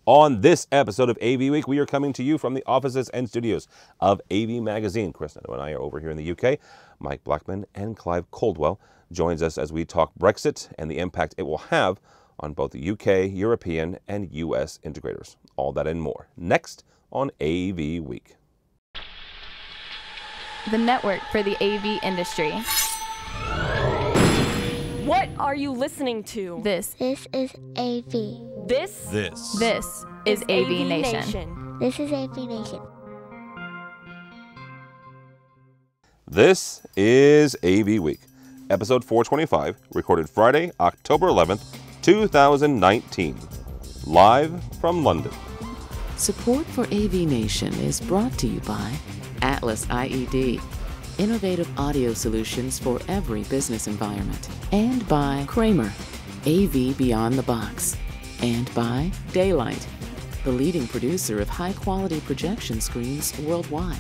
On this episode of AV Week, we are coming to you from the offices and studios of AV Magazine. Chris Neto and I are over here in the UK. Mike Blackman and Clive Coldwell joins us as we talk Brexit and the impact it will have on both the UK, European, and US integrators. All that and more next on AV Week. The network for the AV industry. What are you listening to? This is AV. This is AVNation. This is AVNation. This is AV Week, episode 425, recorded Friday, October 11th, 2019. Live from London. Support for AVNation is brought to you by Atlas IED, innovative audio solutions for every business environment, and by Kramer, AV Beyond the Box, and by Daylight, the leading producer of high-quality projection screens worldwide.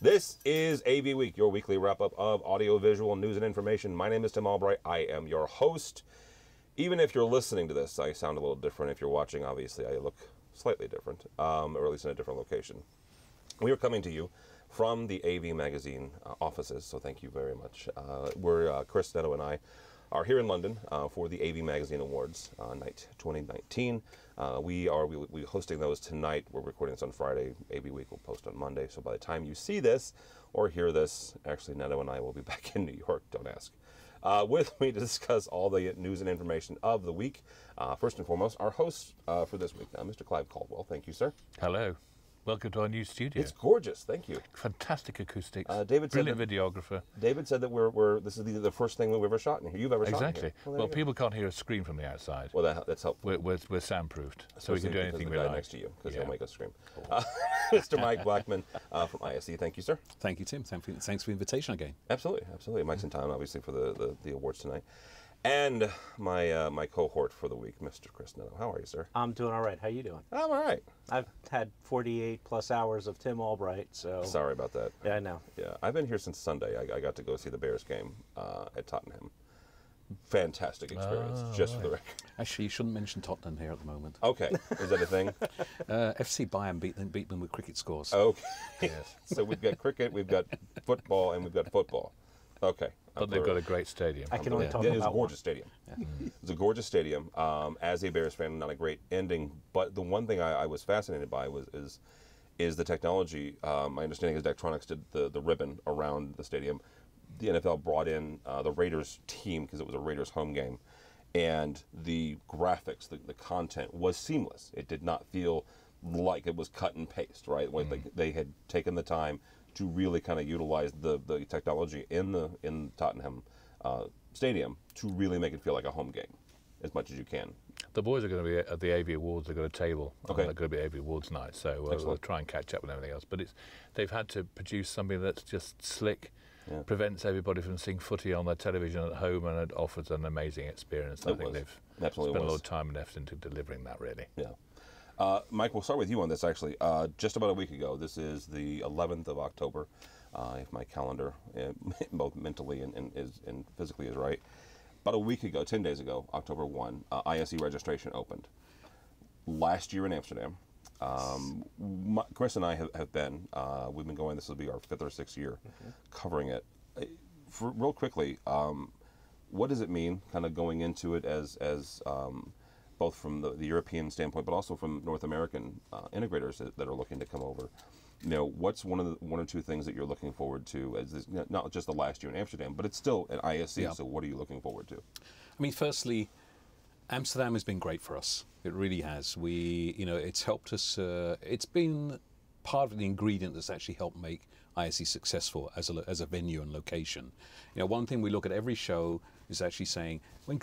This is AV Week, your weekly wrap-up of audio-visual news and information. My name is Tim Albright. I am your host. Even if you're listening to this, I sound a little different. If you're watching, obviously, I look slightly different, or at least in a different location. We are coming to you from the AV Magazine offices, so thank you very much. Chris Neto and I are here in London for the AV Magazine Awards night 2019. We hosting those tonight. We're recording this on Friday. AV Week will post on Monday, so by the time you see this or hear this, actually Neto and I will be back in New York, don't ask. With me to discuss all the news and information of the week. First and foremost, our host for this week, Mr. Clive Caldwell. Thank you, sir. Hello. Welcome to our new studio. It's gorgeous, thank you. Fantastic acoustics. David brilliant videographer. David said that this is the first thing we've ever shot in here. You've ever shot in here. Well, people can't hear a screen from the outside. Well, that's helpful. We're soundproofed, so we can do anything we like. Next to you, because he'll make us scream. Mr. Mike Blackman from ISE, thank you, sir. Thank you, Tim. Thanks for the invitation again. Absolutely. Mike's in town, obviously, for the awards tonight. And my cohort for the week, Mr. Chris Neto. How are you, sir? I'm doing all right. How you doing? I'm all right. I've had 48 plus hours of Tim Albright, so... Sorry about that. Yeah, I know. Yeah, I've been here since Sunday. I got to go see the Bears game at Tottenham. Fantastic experience, for the record. Actually, you shouldn't mention Tottenham here at the moment. Okay, is that a thing? FC Bayern beat them with cricket scores. Okay, yes. So we've got cricket, we've got football, and we've got football. Okay. But they've got a great stadium. I can only talk about It's a gorgeous stadium. Yeah. It's a gorgeous stadium. As a Bears fan, not a great ending, but the one thing I was fascinated by is the technology. My understanding is Daktronics did the ribbon around the stadium. The NFL brought in the Raiders team because it was a Raiders home game, and the graphics, the content was seamless. It did not feel like it was cut and paste, right? They had taken the time to really kind of utilize the technology in Tottenham Stadium to really make it feel like a home game as much as you can. The boys are going to be at the AV Awards. They've got a table. Okay. They're going to be AV Awards night, so we'll try and catch up with everything else. But they've had to produce something that's just slick, prevents everybody from seeing footy on their television at home, and it offers an amazing experience. I think they've spent a lot of time and effort into delivering that, really. Yeah. Mike, we'll start with you on this, actually. Just about a week ago, this is the 11th of October, if my calendar, both mentally and physically is right. About a week ago, 10 days ago, October 1, ISE registration opened. Last year in Amsterdam, Chris and I have been, we've been going, this will be our 5th or 6th year covering it. Real quickly, what does it mean kind of going into it as both from the European standpoint, but also from North American integrators that are looking to come over? You know, what's one or two things that you're looking forward to as this, not just the last year in Amsterdam, but it's still an ISE. Yeah. So what are you looking forward to? I mean, firstly, Amsterdam has been great for us. It really has. It's helped us. It's been part of the ingredient that's actually helped make ISE successful as a venue and location. You know, one thing we look at every show is actually saying when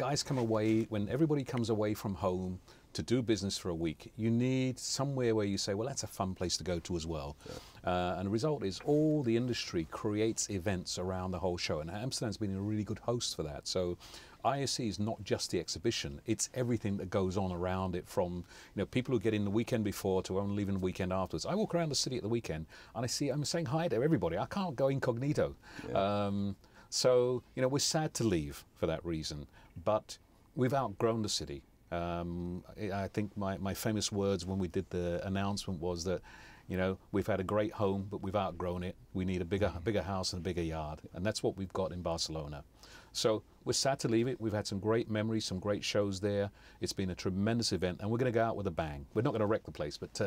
everybody comes away from home to do business for a week, you need somewhere where you say, well, that's a fun place to go to as well. Yeah. And the result is all the industry creates events around the whole show, and Amsterdam's been a really good host for that. So ISE is not just the exhibition, it's everything that goes on around it, from people who get in the weekend before to only leaving the weekend afterwards. I walk around the city at the weekend and I'm saying hi to everybody. I can't go incognito. Yeah. So we're sad to leave for that reason, but we've outgrown the city. I think my famous words when we did the announcement was that, you know, we've had a great home, but we've outgrown it. We need a bigger house and a bigger yard, and that's what we've got in Barcelona. So we're sad to leave it. We've had some great memories, some great shows there. It's been a tremendous event, and we're going to go out with a bang. We're not going to wreck the place, but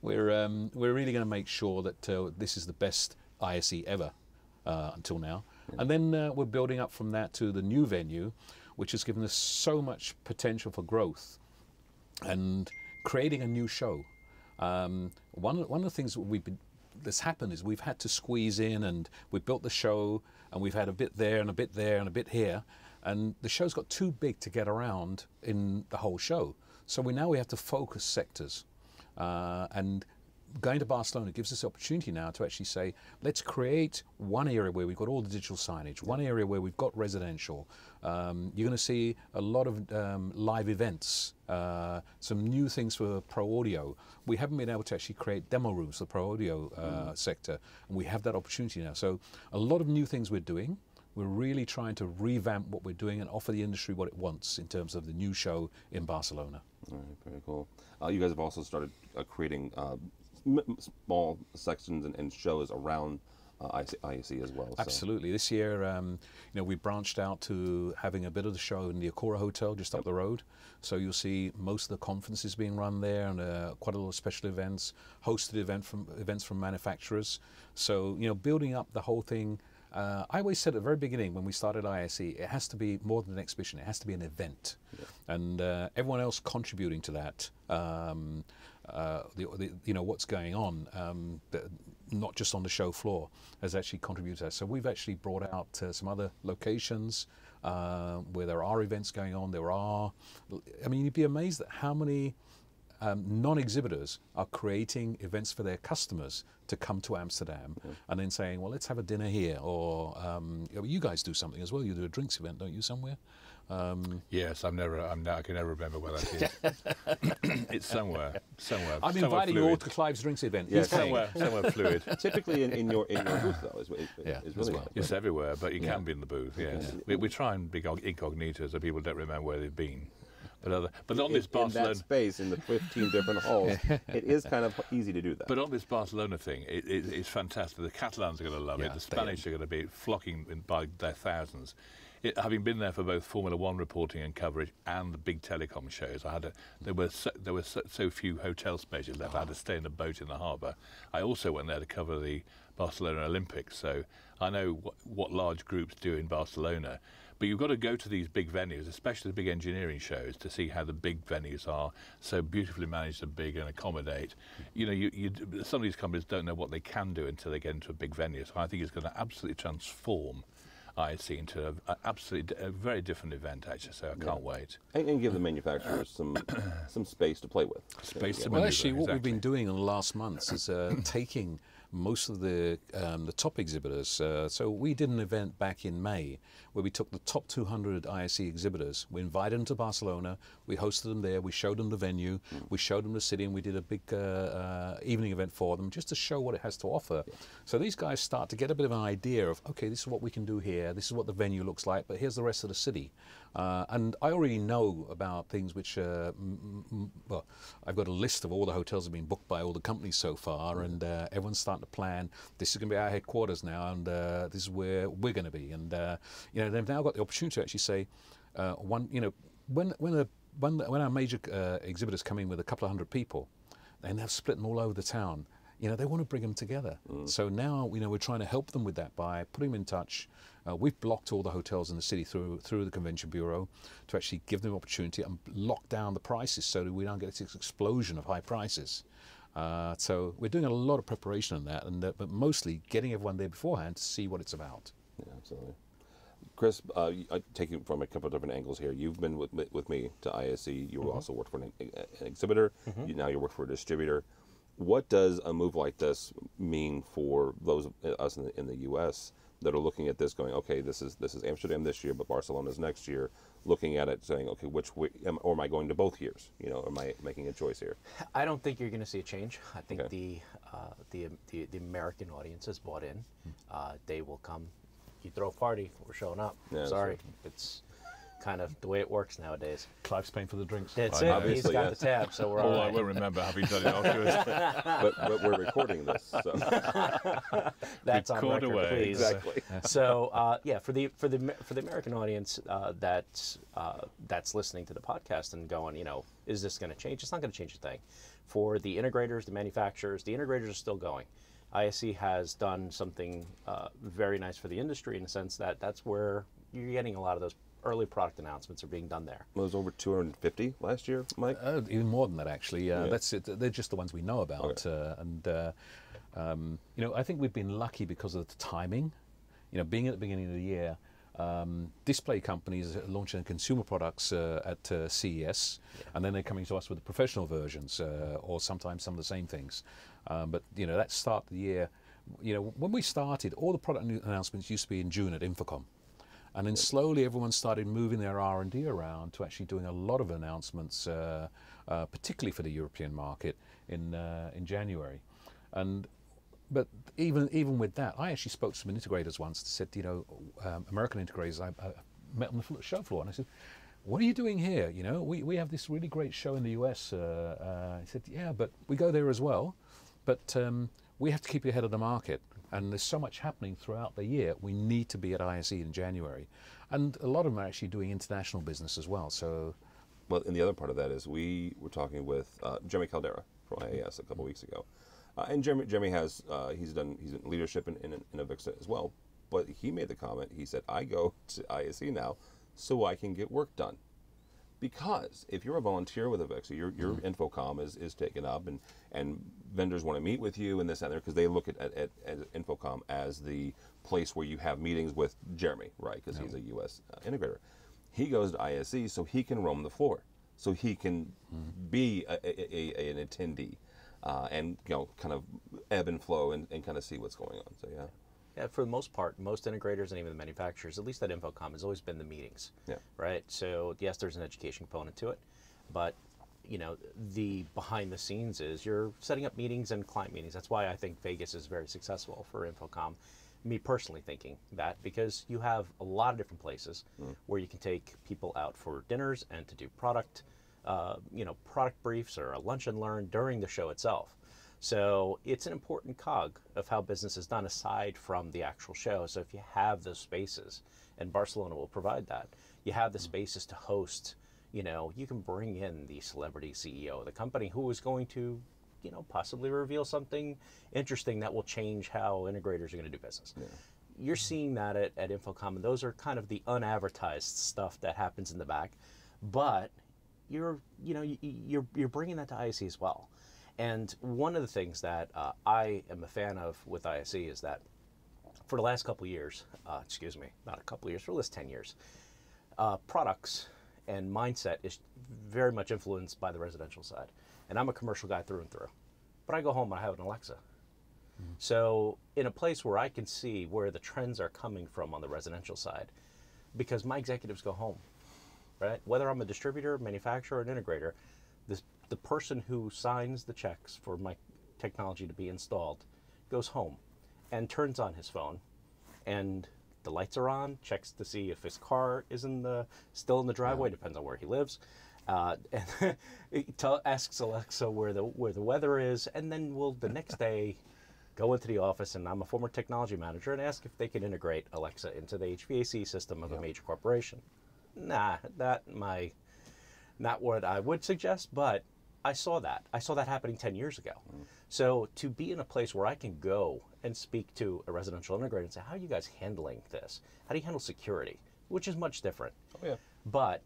we're really going to make sure that this is the best ISE ever until now. Yeah. And then we're building up from that to the new venue, which has given us so much potential for growth and creating a new show. One of the things that's happened is we've had to squeeze in, and we built the show, and we've had a bit there and a bit there and a bit here, and the show's got too big to get around in the whole show. So we have to focus sectors, and going to Barcelona gives us the opportunity now to actually say, let's create one area where we've got all the digital signage, one area where we've got residential. You're going to see a lot of live events, some new things for pro audio. We haven't been able to actually create demo rooms for the pro audio sector, and we have that opportunity now. So a lot of new things we're doing. We're really trying to revamp what we're doing and offer the industry what it wants in terms of the new show in Barcelona. All right, very cool. You guys have also started creating small sections and shows around ISE as well. So. Absolutely. This year, you know, we branched out to having a bit of the show in the Acora Hotel just up the road. So you'll see most of the conferences being run there, and quite a lot of special events, hosted events from manufacturers. So, you know, building up the whole thing. I always said at the very beginning when we started ISE, it has to be more than an exhibition. It has to be an event, and everyone else contributing to that. You know what's going on, not just on the show floor, has actually contributed to that. So we've actually brought out some other locations where there are events going on. I mean, you'd be amazed at how many non-exhibitors are creating events for their customers to come to Amsterdam, and then saying, well, let's have a dinner here, or you guys do something as well. You do a drinks event, don't you, somewhere? Yes, I can never remember where that is. It's somewhere. I'm inviting you all to Clive's drinks event. Yes, somewhere fluid. Typically in your booth though is really well. It's everywhere, but you can be in the booth. Yes, we try and be incognito so people don't remember where they've been. But on this Barcelona, in that space, in the 15 different halls, it is kind of easy to do that. But on this Barcelona thing, it's fantastic. The Catalans are going to love it. The Spanish are going to be flocking by their thousands. Having been there for both Formula One reporting and coverage and the big telecom shows, there were so few hotel spaces left. I had to stay in a boat in the harbour. I also went there to cover the Barcelona Olympics, so I know what large groups do in Barcelona. But you've got to go to these big venues, especially the big engineering shows, to see how the big venues are so beautifully managed and big and accommodate. You know, some of these companies don't know what they can do until they get into a big venue. So I think it's going to absolutely transform ISE into a very different event, actually. So I can't wait. And give the manufacturers some space to play with. Well, actually, what we've been doing in the last months is taking most of the top exhibitors. So we did an event back in May where we took the top 200 ISE exhibitors. We invited them to Barcelona. We hosted them there. We showed them the venue. We showed them the city, and we did a big evening event for them just to show what it has to offer. So these guys start to get a bit of an idea of, okay, this is what we can do here. This is what the venue looks like, but here's the rest of the city. And I already know about things which, well, I've got a list of all the hotels that have been booked by all the companies so far, and everyone's starting to plan, this is going to be our headquarters now, and this is where we're going to be. And, you know, they've now got the opportunity to actually say, when our major exhibitors come in with a couple of hundred people, and they're splitting all over the town, you know, they want to bring them together. So now, you know, we're trying to help them with that by putting them in touch. We've blocked all the hotels in the city through the Convention Bureau to actually give them opportunity and lock down the prices so that we don't get this explosion of high prices. So we're doing a lot of preparation on that, but mostly getting everyone there beforehand to see what it's about. Yeah, absolutely. Chris, I take it from a couple of different angles here. You've been with me to ISE. You also worked for an exhibitor. Now you work for a distributor. What does a move like this mean for those of us in the U.S. that are looking at this, going, okay, this is Amsterdam this year, but Barcelona's next year? Looking at it, saying, okay, which way, or am I going to both years? You know, am I making a choice here? I don't think you're going to see a change. I think the American audience has bought in. They will come. You throw a party, we're showing up. Yeah, sorry, it's kind of the way it works nowadays. Clive's paying for the drinks. That's I it. know. He's Obviously, got yes. the tab, so we're all Although I right. won't remember having done it afterwards. but we're recording this, so That's on Record record, away. please. exactly. So yeah, for the American audience that's listening to the podcast and going, is this going to change? It's not going to change a thing. For the integrators, the manufacturers, the integrators are still going. ISE has done something very nice for the industry in the sense that that's where you're getting a lot of those early product announcements are being done there. Well, it was over 250 last year, Mike. Even more than that, actually. That's it. They're just the ones we know about. Okay. I think we've been lucky because of the timing. Being at the beginning of the year, display companies are launching consumer products at CES, and then they're coming to us with the professional versions, or sometimes some of the same things. But that start of the year, when we started, all the product announcements used to be in June at Infocom. And then slowly everyone started moving their R&D around to actually doing a lot of announcements, particularly for the European market in January. But even with that, I actually spoke to some integrators once that said, American integrators I met on the show floor, and I said, what are you doing here? We have this really great show in the US. He said, yeah, but we go there as well, but we have to keep ahead of the market. And there's so much happening throughout the year. We need to be at ISE in January. And a lot of them are actually doing international business as well. So, Well, and the other part of that is we were talking with Jeremy Caldera from IAS a couple weeks ago. And Jeremy has, he's in leadership in Avixa as well. But he made the comment, he said, I go to ISE now so I can get work done. Because if you're a volunteer with Avixa, your Infocom is taken up, and vendors want to meet with you and this and there, because they look at Infocom as the place where you have meetings with Jeremy, right? Because he's a U.S. integrator. He goes to ISE so he can roam the floor, so he can be an attendee, and kind of ebb and flow and kind of see what's going on. So yeah. Yeah, for the most part, most integrators and even the manufacturers, at least at Infocom, has always been the meetings. Yeah. Right? So yes, there's an education component to it, but the behind the scenes is you're setting up meetings and client meetings. That's why I think Vegas is very successful for Infocom. Me personally thinking that, because you have a lot of different places where you can take people out for dinners and to do product briefs or a lunch and learn during the show itself. So it's an important cog of how business is done aside from the actual show. So if you have those spaces, and Barcelona will provide that, you have the spaces to host, you can bring in the celebrity CEO of the company who is going to, possibly reveal something interesting that will change how integrators are going to do business. Yeah. You're seeing that at Infocom, and those are kind of the unadvertised stuff that happens in the back, but you're bringing that to ISE as well. And one of the things that I am a fan of with ISE is that for the last couple of years, not a couple of years, for the last 10 years, products and mindset is very much influenced by the residential side. And I'm a commercial guy through and through. But I go home and I have an Alexa. So in a place where I can see where the trends are coming from on the residential side, because my executives go home, right? Whether I'm a distributor, manufacturer, or an integrator, the person who signs the checks for my technology to be installed goes home and turns on his phone, and the lights are on, checks to see if his car is still in the driveway, depends on where he lives, and asks Alexa where the weather is, and then we'll the next day go into the office, and I'm a former technology manager, and ask if they can integrate Alexa into the HVAC system of a major corporation. Not what I would suggest, but I saw that happening 10 years ago. So to be in a place where I can go and speak to a residential integrator and say, how are you guys handling this? How do you handle security? Which is much different. Oh, yeah. But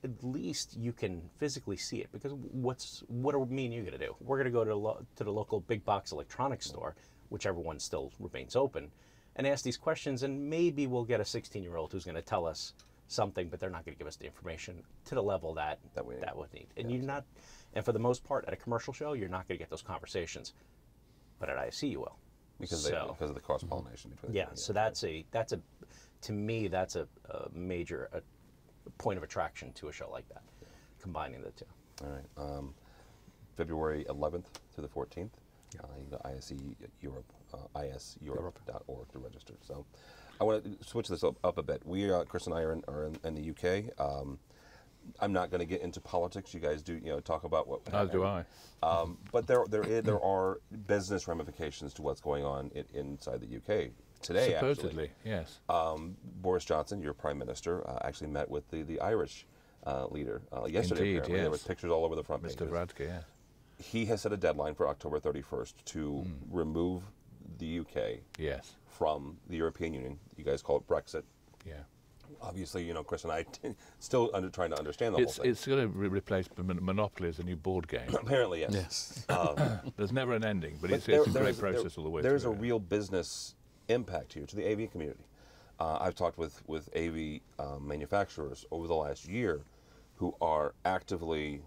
at least you can physically see it, because what are me and you going to do? We're going to go to the local big box electronics store, whichever one still remains open, and ask these questions, and maybe we'll get a 16-year-old who's going to tell us something, but they're not going to give us the information to the level that we need. And you're not, and for the most part, at a commercial show, you're not going to get those conversations, but at ISE you will, because of the cross pollination between. Yeah, so that's a to me that's a major point of attraction to a show like that, combining the two. All right, February 11th through the 14th. You go ISE Europe, iseurope.org to register. So, I want to switch this up a bit. Chris and I are in the UK. I'm not going to get into politics. You guys do, talk about what. As do I. But there are business ramifications to what's going on inside the UK today. Supposedly, actually. yes. Boris Johnson, your prime minister, actually met with the Irish leader yesterday. Indeed, apparently. yes. There was pictures all over the front Mr. pages. Radke, yes. He has set a deadline for October 31st to remove the UK Yes. from the European Union. You guys call it Brexit. Yeah. Obviously, Chris and I still trying to understand the whole thing. It's going to replace Monopoly as a new board game. Apparently, yes. There's never an ending, but it's a great process all the way There's through. a real business impact here to the AV community. I've talked with AV manufacturers over the last year who are actively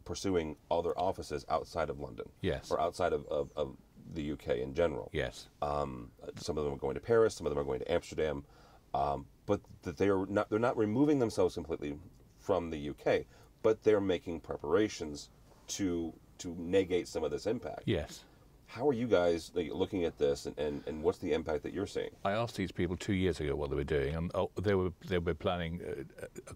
pursuing other offices outside of London. Yes. Or outside of the UK in general. Yes. Some of them are going to Paris, some of them are going to Amsterdam, but that they're not removing themselves completely from the UK, but they're making preparations to negate some of this impact. Yes. How are you guys looking at this, and what's the impact that you're seeing? I asked these people 2 years ago what they were doing, and they were planning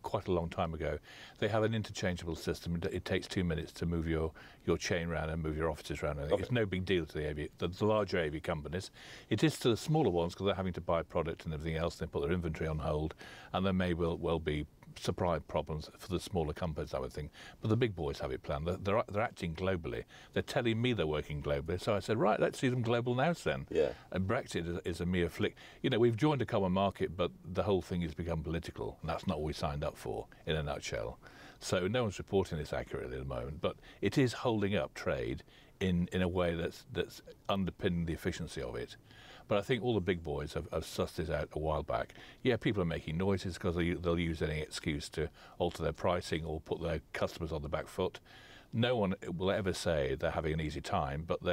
quite a long time ago. They have an interchangeable system. It takes 2 minutes to move your chain around and move your offices around. Okay. It's no big deal to the larger AV companies. It is to the smaller ones because they're having to buy product and everything else. They put their inventory on hold, and there may well be supply problems for the smaller companies, I would think. But the big boys have it planned. They're acting globally. They're telling me they're working globally. So I said, right, let's see them global now then. Yeah. And Brexit is a mere flick. We've joined a common market, but the whole thing has become political, and that's not what we signed up for, in a nutshell. So no one's reporting this accurately at the moment, but it is holding up trade in a way that's underpinning the efficiency of it. But I think all the big boys have sussed this out a while back. Yeah, people are making noises because they'll use any excuse to alter their pricing or put their customers on the back foot. No one will ever say they're having an easy time, but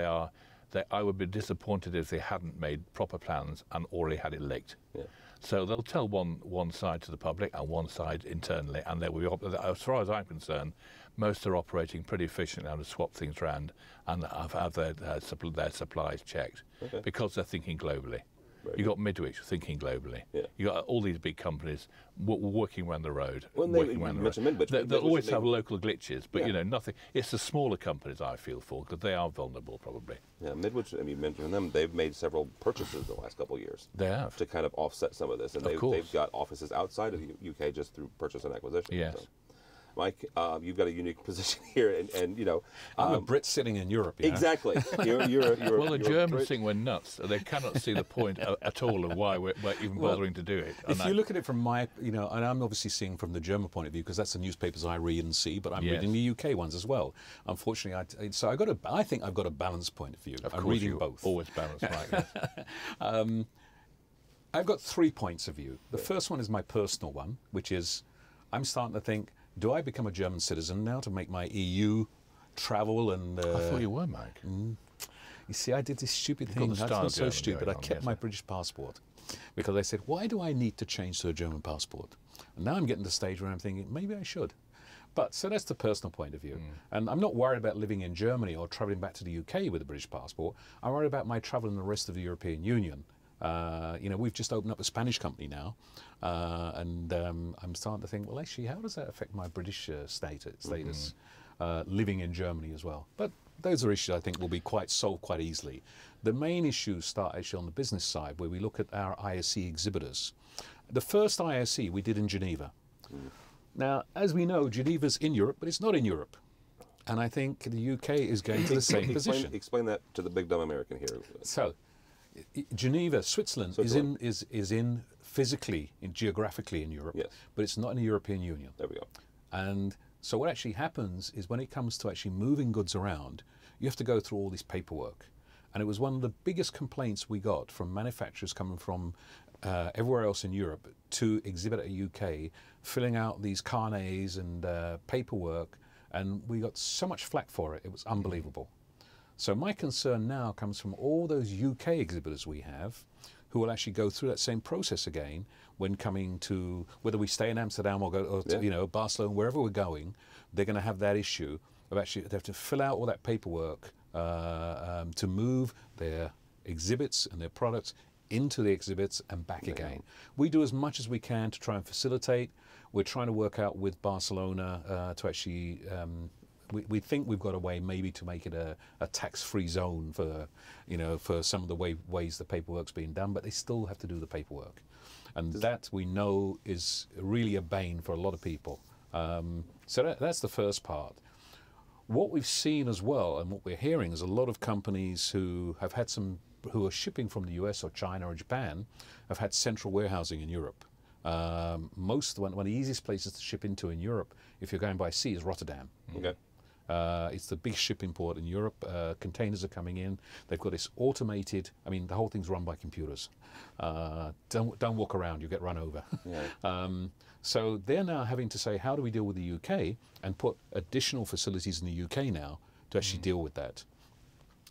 I would be disappointed if they hadn't made proper plans and already had it licked. Yeah. So they'll tell one side to the public and one side internally, and they will, as far as I'm concerned, most are operating pretty efficiently and have swapped things around and have their supplies checked because they're thinking globally. You've got Midwich thinking globally. Yeah. You've got all these big companies working around the road. Well, they'll always have local glitches, but nothing. It's the smaller companies I feel for because they are vulnerable, probably. Yeah, Midwich. You mentioned them. They've made several purchases the last couple of years. They have to kind of offset some of this, and they've got offices outside of the UK just through purchase and acquisition. Yes. So. Mike, you've got a unique position here, and I'm a Brit sitting in Europe. Exactly. You're well, the Germans think we're nuts. They cannot see the point at all of why we're even bothering to do it. If you look at it from my, and I'm obviously seeing from the German point of view because that's the newspapers I read and see, but I'm reading the UK ones as well. Unfortunately, I think I've got a balanced point of view. I'm reading both. Always balanced, Mike. I've got 3 points of view. The first one is my personal one, which is I'm starting to think, do I become a German citizen now to make my EU travel? And I thought you were, Mike. You see, I did this stupid thing. That's not so stupid. I kept my British passport because I said, why do I need to change to a German passport? And now I'm getting to the stage where I'm thinking, maybe I should. But so that's the personal point of view. And I'm not worried about living in Germany or travelling back to the UK with a British passport. I'm worried about my travel in the rest of the European Union. We've just opened up a Spanish company now, and I'm starting to think, well, actually, how does that affect my British status living in Germany as well? But those are issues I think will be solved quite easily. The main issues start actually on the business side, where we look at our ISE exhibitors. The first ISE we did in Geneva. Now, as we know, Geneva's in Europe, but it's not in Europe. And I think the UK is going to the same position. Explain that to the big dumb American here. So, Geneva, Switzerland is in physically, geographically in Europe, but it's not in the European Union. There we go. And so what actually happens is when it comes to actually moving goods around, you have to go through all this paperwork. And it was one of the biggest complaints we got from manufacturers coming from everywhere else in Europe to exhibit at UK, filling out these carnets and paperwork, and we got so much flack for it. It was unbelievable. So my concern now comes from all those UK exhibitors we have who will actually go through that same process again when coming to, whether we stay in Amsterdam or go to, Barcelona, wherever we're going, they're going to have that issue of actually they have to fill out all that paperwork to move their exhibits and their products into the exhibits and back again. We do as much as we can to try and facilitate. We're trying to work out with Barcelona to actually, we think we've got a way maybe to make it a tax-free zone for, for some of the ways the paperwork's being done, but they still have to do the paperwork. And that we know is really a bane for a lot of people. So that's the first part. What we've seen as well, and what we're hearing, is a lot of companies who are shipping from the US or China or Japan have had central warehousing in Europe. One of the easiest places to ship into in Europe, if you're going by sea, is Rotterdam. Okay. It's the big shipping port in Europe. Containers are coming in. They've got this automated. I mean, the whole thing's run by computers. Don't walk around; you get run over. Yeah. So they're now having to say, how do we deal with the UK and put additional facilities in the UK now to actually deal with that?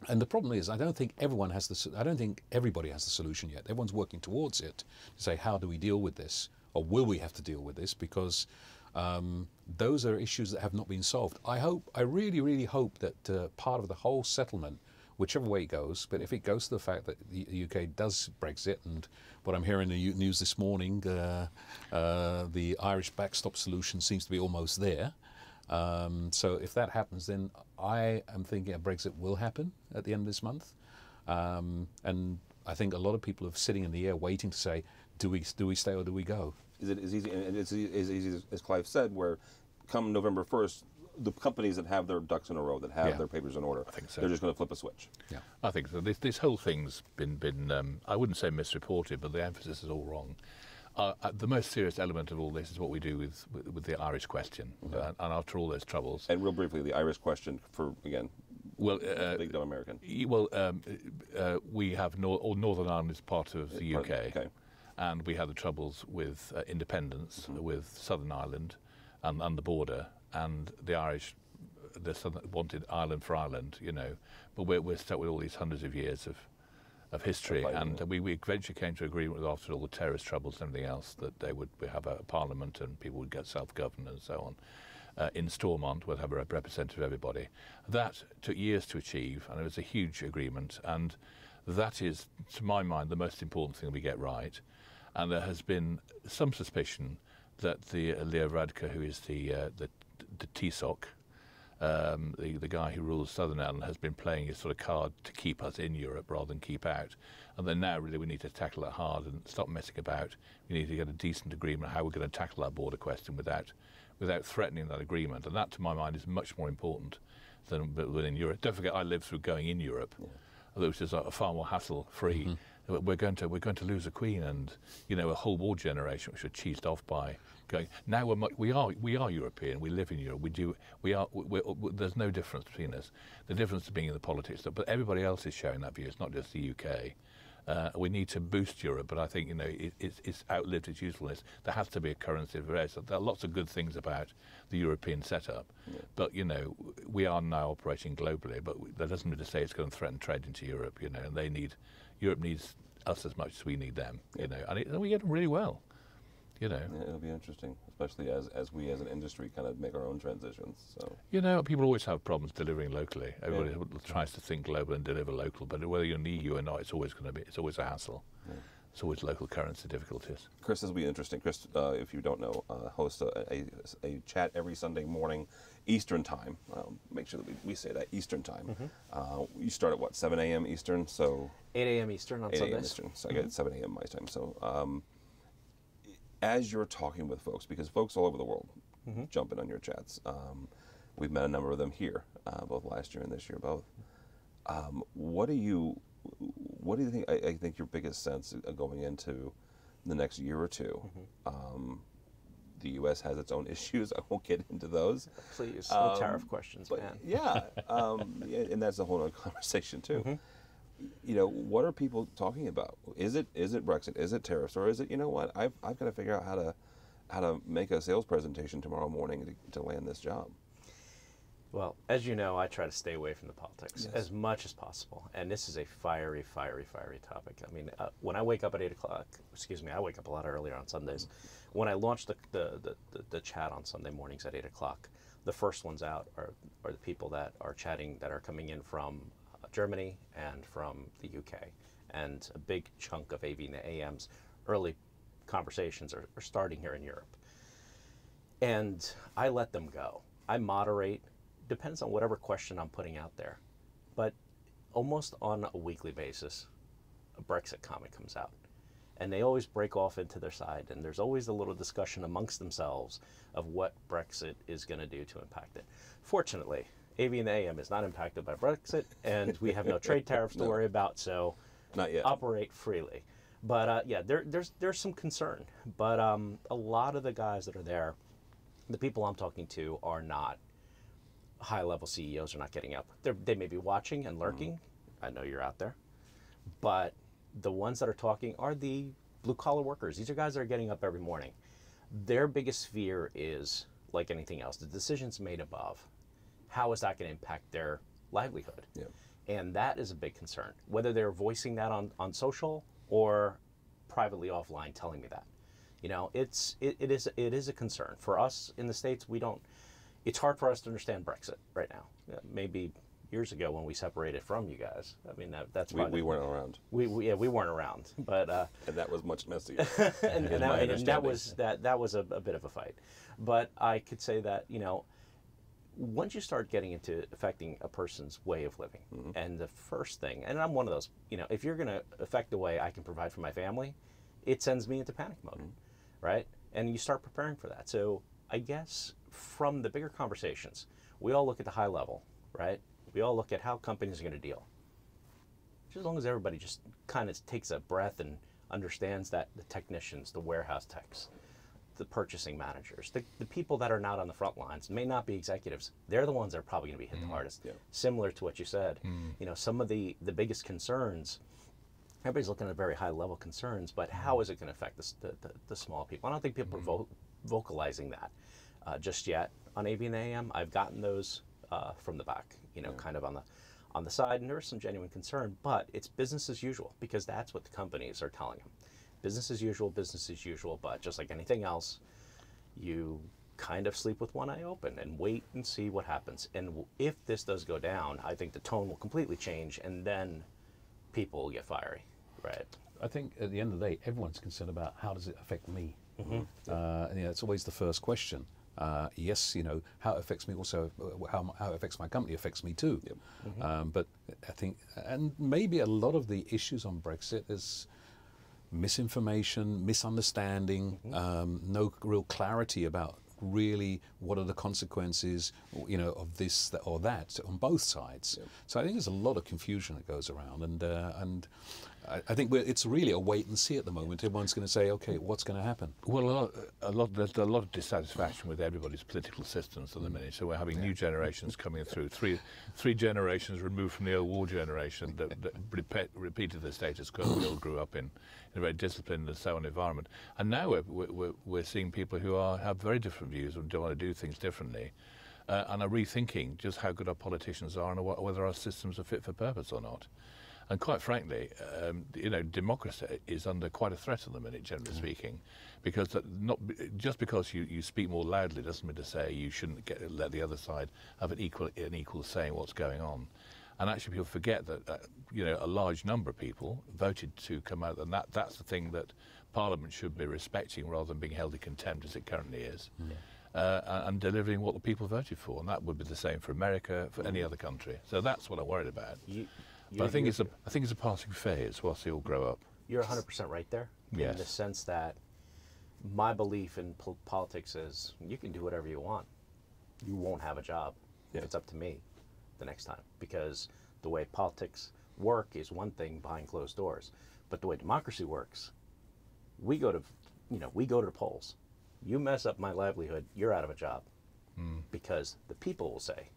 And the problem is, I don't think everybody has the solution yet. Everyone's working towards it to say, how do we deal with this, or will we have to deal with this? Because those are issues that have not been solved. I really, really hope that part of the whole settlement, whichever way it goes, but if it goes to the fact that the UK does Brexit, and what I'm hearing in the news this morning, the Irish backstop solution seems to be almost there. So if that happens, then I am thinking a Brexit will happen at the end of this month. And I think a lot of people are sitting in the air waiting to say, do we stay or do we go? Is it as easy, and it's as easy as Clive said, where come November 1st, the companies that have their ducks in a row, that have their papers in order, I think so. They're just going to flip a switch. Yeah, I think so. This whole thing's been I wouldn't say misreported, but the emphasis is all wrong. The most serious element of all this is what we do with the Irish question, and after all those troubles. And real briefly, the Irish question for, again, big dumb American. We have Northern Ireland is part of the UK. Okay. And we had the troubles with independence, with Southern Ireland and the border, and the Irish wanted Ireland for Ireland, but we're stuck with all these hundreds of years of history, and we eventually came to agreement with, after all the terrorist troubles and everything else, that they would have a parliament and people would get self-governed and so on. In Stormont, we'll have a representative of everybody. That took years to achieve, and it was a huge agreement, and that is, to my mind, the most important thing we get right. And there has been some suspicion that the Leo Varadkar, who is the TSOC, the guy who rules Southern Ireland, has been playing his sort of card to keep us in Europe rather than keep out. And then now really we need to tackle it hard and stop messing about. We need to get a decent agreement on how we're going to tackle that border question without threatening that agreement. And that, to my mind, is much more important than in Europe. Don't forget, I lived through going in Europe, which is a far more hassle-free. Mm-hmm. We're going to lose a queen, and a whole war generation which are cheesed off by going. Now we are European. We live in Europe. There's no difference between us. The difference is being in the politics, but everybody else is showing that view. It's not just the UK. We need to boost Europe, but I think it's outlived its usefulness. There has to be a currency of various. There are lots of good things about the European setup, but we are now operating globally. But that doesn't mean to say it's going to threaten trade into Europe. And Europe needs us as much as we need them. And we get them really well. Yeah, it'll be interesting, especially as we as an industry kind of make our own transitions. So people always have problems delivering locally. Everybody tries to think global and deliver local, but whether you're in the EU or not, it's always a hassle. Yeah. It's always local currency difficulties. Chris, this will be interesting. Chris, if you don't know, hosts a chat every Sunday morning, Eastern time. Make sure that we say that, Eastern time. Mm-hmm. You start at what, 7 a.m. Eastern? So 8 a.m. Eastern on 8 Sundays. a.m. Eastern. So I get 7 a.m. my time. So as you're talking with folks, because folks all over the world jump in on your chats, we've met a number of them here, both last year and this year, both. What do you think? I think your biggest sense going into the next year or two. The U.S. has its own issues. I won't get into those. Please, no tariff questions, man. Yeah, and that's a whole other conversation too. What are people talking about? Is it Brexit? Is it tariffs? Or is it, what? I've got to figure out how to make a sales presentation tomorrow morning to land this job. Well, as you know, I try to stay away from the politics as much as possible. And this is a fiery, fiery, fiery topic. I mean, when I wake up at 8 o'clock, I wake up a lot earlier on Sundays. When I launch the chat on Sunday mornings at 8 o'clock, the first ones out are the people that are chatting, that are coming in from Germany and from the UK. And a big chunk of AV and AM's early conversations are starting here in Europe. And I let them go. I moderate, depends on whatever question I'm putting out there. But almost on a weekly basis, a Brexit comment comes out. And they always break off into their side. And there's always a little discussion amongst themselves of what Brexit is going to do to impact it. Fortunately, AV and AM is not impacted by Brexit, and we have no trade tariffs to worry about, so not yet. Operate freely. But yeah, there's some concern. But a lot of the guys that are there, the people I'm talking to are not high-level CEOs, are not getting up. They may be watching and lurking. I know you're out there. But the ones that are talking are the blue-collar workers. These are guys that are getting up every morning. Their biggest fear is, like anything else, the decisions made above. How is that going to impact their livelihood? Yeah. And that is a big concern, whether they're voicing that on social or privately offline telling me that. You know, it is a concern. For us in the States, it's hard for us to understand Brexit right now. Maybe years ago when we separated from you guys. I mean, that's we weren't around. We weren't around, but and that was much messier. and that was a bit of a fight. But I could say that, you know, once you start getting into affecting a person's way of living, and the first thing, and I'm one of those, you know, if you're going to affect the way I can provide for my family, it sends me into panic mode, right? And you start preparing for that. So I guess from the bigger conversations, we all look at the high level, right? We all look at how companies are going to deal. Just as long as everybody just kind of takes a breath and understands that the technicians, the warehouse techs, the purchasing managers, the people that are not on the front lines, may not be executives, they're the ones that are probably going to be hit the hardest. Yeah. Similar to what you said, you know, some of the biggest concerns, everybody's looking at very high level concerns, but how is it going to affect the small people? I don't think people are vocalizing that just yet. On AV and AM, I've gotten those from the back, you know, kind of on the side, and there's some genuine concern, but it's business as usual, because that's what the companies are telling them. Business as usual, but just like anything else, you kind of sleep with one eye open and wait and see what happens. And if this does go down, I think the tone will completely change, and then people will get fiery, right? I think at the end of the day, everyone's concerned about how does it affect me. And, you know, it's always the first question. Yes, you know, how it affects me also, how it affects my company affects me too. But I think, and maybe a lot of the issues on Brexit is misinformation, misunderstanding, no real clarity about really what are the consequences, you know, of this or that on both sides. So I think there's a lot of confusion that goes around, and I think it's really a wait and see at the moment. Everyone's going to say, okay, what's going to happen? Well, there's a lot of dissatisfaction with everybody's political systems at the minute. So we're having new generations coming through, three generations removed from the old war generation that repeated the status quo we all grew up in a very disciplined and so on environment. And now we're seeing people who have very different views and want to do things differently, and are rethinking just how good our politicians are and whether our systems are fit for purpose or not. And quite frankly, you know, democracy is under quite a threat at the minute, generally speaking, because just because you speak more loudly doesn't mean to say you shouldn't let the other side have an equal say in what's going on. And actually, people forget that you know, a large number of people voted to come out, and that's the thing that Parliament should be respecting rather than being held in contempt as it currently is. And delivering what the people voted for, and that would be the same for America, for any other country. So that's what I'm worried about. But I think it's a passing phase whilst they all grow up. You're 100% right there. Yes. In the sense that my belief in politics is you can do whatever you want. You won't have a job if it's up to me the next time. Because the way politics work is one thing behind closed doors. But the way democracy works, we go to the polls. You mess up my livelihood, you're out of a job. Because the people will say,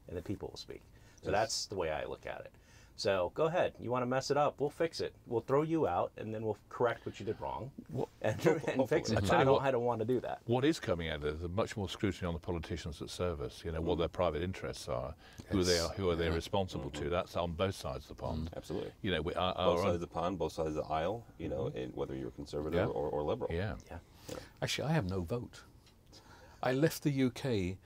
and the people will speak. So that's the way I look at it. So go ahead. You want to mess it up? We'll fix it. We'll throw you out, and then we'll correct what you did wrong and fix it. I don't want to do that. What is coming out of much more scrutiny on the politicians that serve us. You know, what their private interests are, who are they responsible to. That's on both sides of the pond. Absolutely. You know, both sides of the pond, both sides of the aisle. You know, whether you're conservative or liberal. Yeah. Actually, I have no vote. I left the UK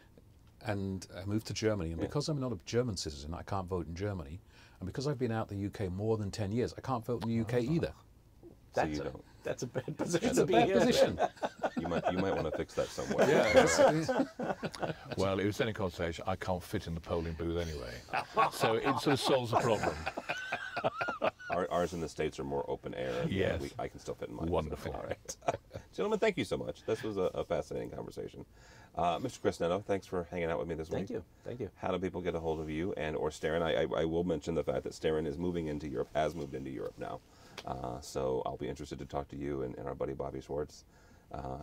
and I moved to Germany. And because I'm not a German citizen, I can't vote in Germany. And because I've been out the UK more than 10 years, I can't vote in the UK either. That's a bad position It's to a be bad in. position. You might want to fix that somewhere. Well, it was any consolation, I can't fit in the polling booth anyway. So it sort of solves the problem. Ours in the States are more open air. Yes. I can still fit in mine. Wonderful. All right. Gentlemen, thank you so much. This was a fascinating conversation. Mr. Chris Netto, thanks for hanging out with me this week. Thank you. How do people get a hold of you and or Starin? I will mention the fact that Starin is moving into Europe, has moved into Europe now. So I'll be interested to talk to you and our buddy Bobby Schwartz,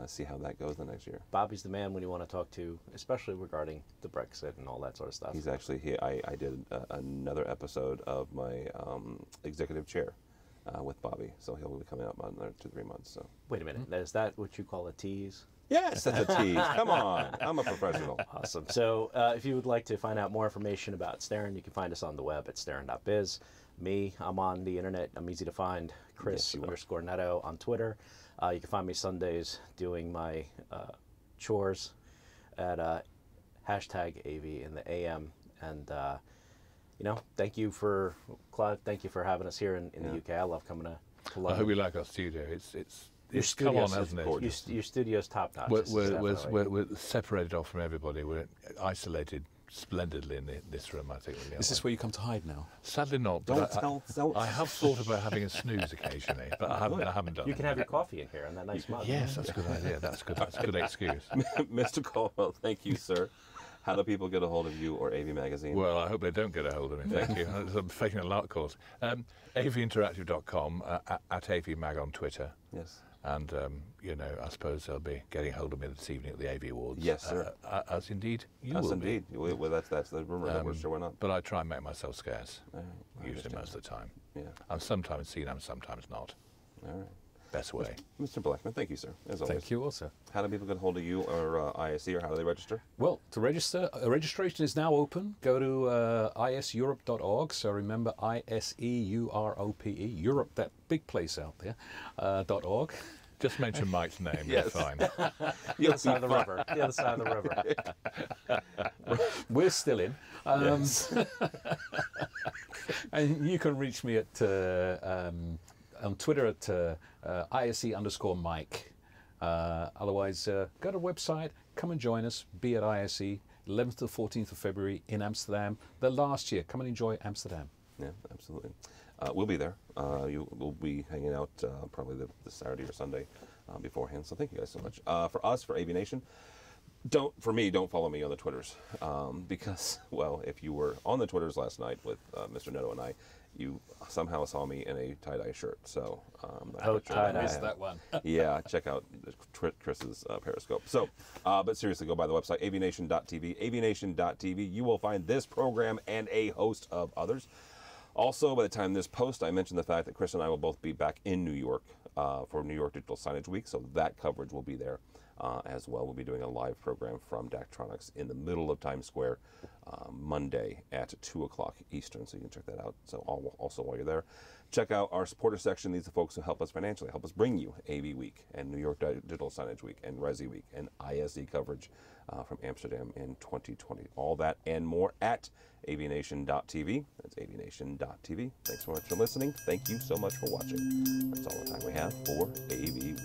see how that goes the next year. Bobby's the man when you want to talk to, especially regarding the Brexit and all that sort of stuff. He's actually, I did another episode of my executive chair with Bobby, so he'll be coming out in another 2-3 months. So. Wait a minute, is that what you call a tease? Yes, that's a tease. Come on, I'm a professional. Awesome. So if you would like to find out more information about Starin, you can find us on the web at starin.biz. Me, I'm on the internet. I'm easy to find. Chris _Netto on Twitter. You can find me Sundays doing my chores at #AV in the AM. And thank you for Clive. Thank you for having us here in the UK. I love coming to London. I hope you like our studio. It's come studio's on, hasn't it? Your studio's top notch. We're separated off from everybody. We're isolated splendidly in this room, I think. Is this where you come to hide now? Sadly not. But I have thought about having a snooze occasionally, but I haven't done it. You can have your coffee in here on that nice mug. Yes, that's a good idea. That's a good excuse. Mr. Caldwell, thank you, sir. How do people get a hold of you or AV Magazine? Well, I hope they don't get a hold of me, thank you. I'm faking a lot, of course. AVinteractive.com, at AVMag on Twitter. Yes. And, I suppose they'll be getting hold of me this evening at the AV Awards. Yes, sir. As indeed you As will indeed. be. Well, that's the rumor that we're showing up. But I try and make myself scarce, I usually most of the time. Yeah. I'm sometimes seen, I'm sometimes not. All right. Best way. Mr. Blackman, thank you, sir, as always. Thank you also. How do people get a hold of you or ISE, or how do they register? Well, to register, registration is now open. Go to iseurope.org. So remember ISEUROPE, Europe, that big place out there, .org. Just mention Mike's name, Yes. it's fine. The other side of the river. The other side of the river. We're still in. Yes. And you can reach me at on Twitter at ISE_Mike. Otherwise, go to the website, come and join us, be at ISE, 11th to the 14th of February in Amsterdam. The last year, come and enjoy Amsterdam. Yeah, absolutely. We'll be there. We'll be hanging out probably the Saturday or Sunday beforehand. So thank you guys so much. For us, for AVNation, don't follow me on the Twitters because, well, if you were on the Twitters last night with Mr. Netto and I, you somehow saw me in a tie-dye shirt. So tie-dye. I missed that one. Yeah, check out Chris's Periscope. So, but seriously, go by the website, avnation.tv, avnation.tv. You will find this program and a host of others. Also, by the time this post, I mentioned the fact that Chris and I will both be back in New York for New York Digital Signage Week, so that coverage will be there as well. We'll be doing a live program from Daktronics in the middle of Times Square Monday at 2 o'clock Eastern, so you can check that out. So also while you're there, check out our supporter section. These are folks who help us financially, help us bring you AV Week and New York Digital Signage Week and Resi Week and ISE coverage from Amsterdam in 2020. All that and more at avnation.tv. That's avnation.tv. Thanks so much for listening. Thank you so much for watching. That's all the time we have for AV Week.